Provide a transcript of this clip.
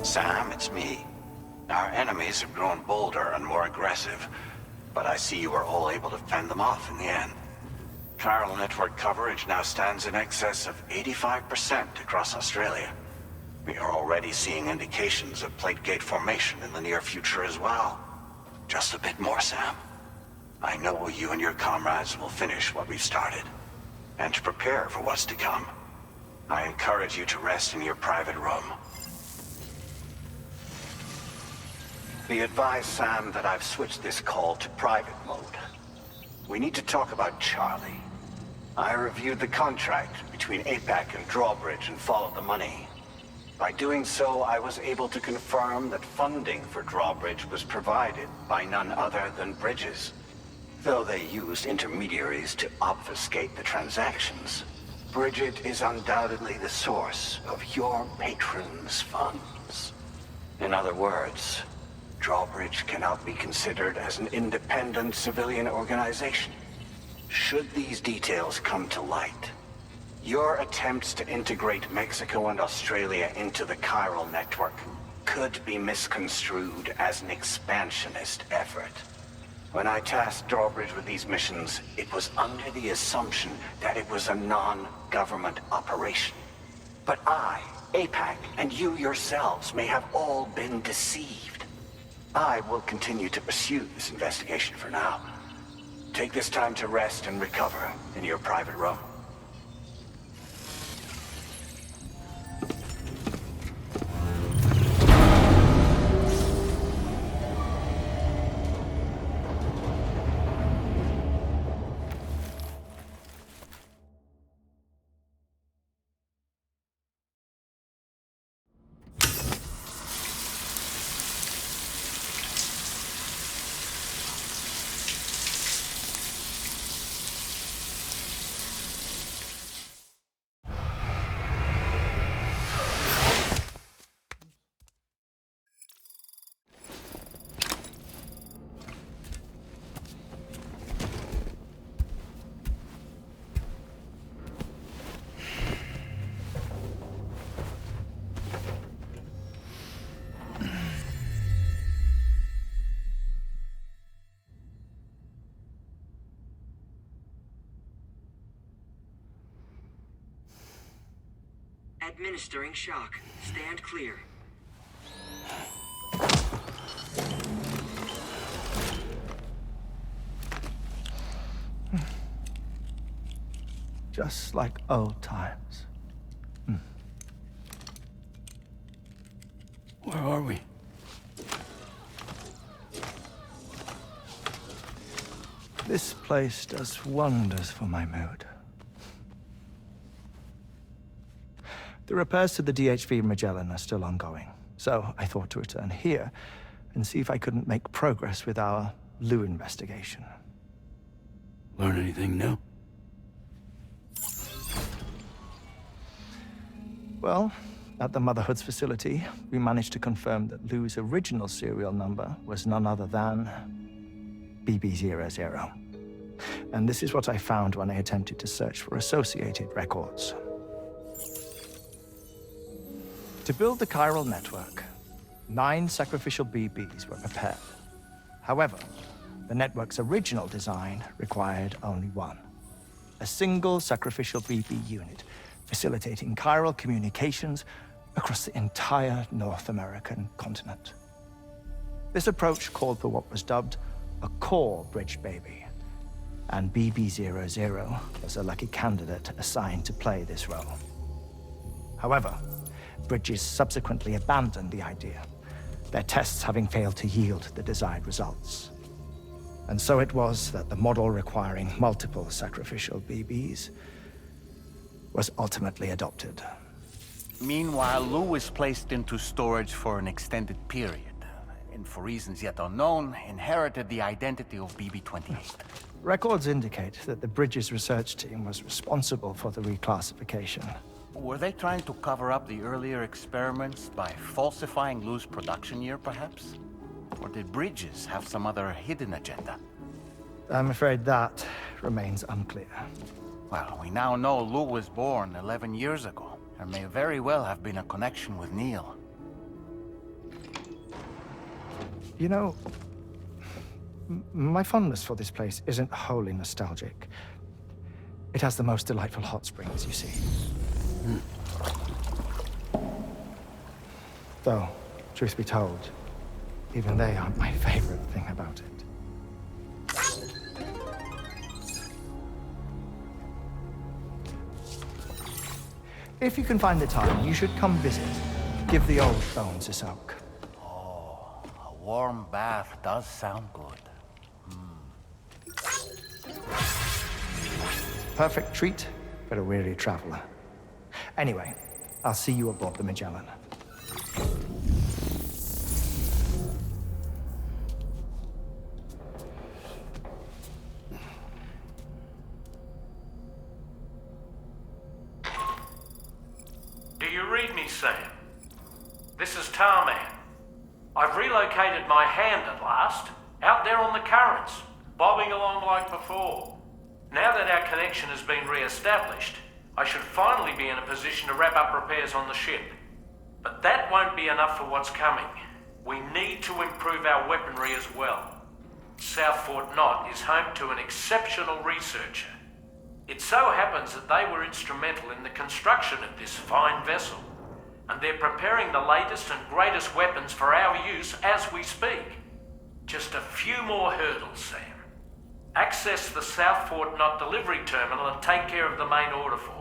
Sam, it's me. Our enemies have grown bolder and more aggressive, but I see you were all able to fend them off in the end. Chiral network coverage now stands in excess of 85% across Australia. We are already seeing indications of plate gate formation in the near future as well. Just a bit more, Sam. I know you and your comrades will finish what we've started, and to prepare for what's to come. I encourage you to rest in your private room. Be advised, Sam, that I've switched this call to private mode. We need to talk about Charlie. I reviewed the contract between APAC and Drawbridge and followed the money. By doing so, I was able to confirm that funding for Drawbridge was provided by none other than Bridges. Though they used intermediaries to obfuscate the transactions, Bridget is undoubtedly the source of your patron's funds. In other words, Drawbridge cannot be considered as an independent civilian organization. Should these details come to light, your attempts to integrate Mexico and Australia into the Chiral network could be misconstrued as an expansionist effort. When I tasked Drawbridge with these missions, it was under the assumption that it was a non-government operation. But I, APAC, and you yourselves may have all been deceived. I will continue to pursue this investigation for now. Take this time to rest and recover in your private room. Administering shock. Stand clear. Just like old times. Where are we? This place does wonders for my mood. The repairs to the DHV Magellan are still ongoing, so I thought to return here and see if I couldn't make progress with our Lu investigation. Learn anything new? Well, at the Motherhood's facility, we managed to confirm that Lu's original serial number was none other than BB00. And this is what I found when I attempted to search for associated records. To build the Chiral network, 9 sacrificial BBs were prepared. However, the network's original design required only 1. A single sacrificial BB unit, facilitating chiral communications across the entire North American continent. This approach called for what was dubbed a core bridge baby, and BB00 was a lucky candidate assigned to play this role. However, Bridges subsequently abandoned the idea, their tests having failed to yield the desired results. And so it was that the model requiring multiple sacrificial BBs was ultimately adopted. Meanwhile, Lu was placed into storage for an extended period, and for reasons yet unknown, inherited the identity of BB-28. Records indicate that the Bridges research team was responsible for the reclassification. Were they trying to cover up the earlier experiments by falsifying Lu's production year, perhaps? Or did Bridges have some other hidden agenda? I'm afraid that remains unclear. Well, we now know Lu was born 11 years ago. There may very well have been a connection with Neil. You know, my fondness for this place isn't wholly nostalgic. It has the most delightful hot springs, you see. Though, truth be told, even they aren't my favorite thing about it. If you can find the time, you should come visit. Give the old bones a soak. Oh, a warm bath does sound good. Perfect treat for a weary traveler. Anyway, I'll see you aboard the Magellan. Do you read me, Sam? This is Tarman. I've relocated my hand at last, out there on the currents, bobbing along like before. Now that our connection has been re-established, I should finally be in a position to wrap up repairs on the ship. But that won't be enough for what's coming. We need to improve our weaponry as well. South Fort Knot is home to an exceptional researcher. It so happens that they were instrumental in the construction of this fine vessel, and they're preparing the latest and greatest weapons for our use as we speak. Just a few more hurdles, Sam. Access the South Fort Knot delivery terminal and take care of the main order for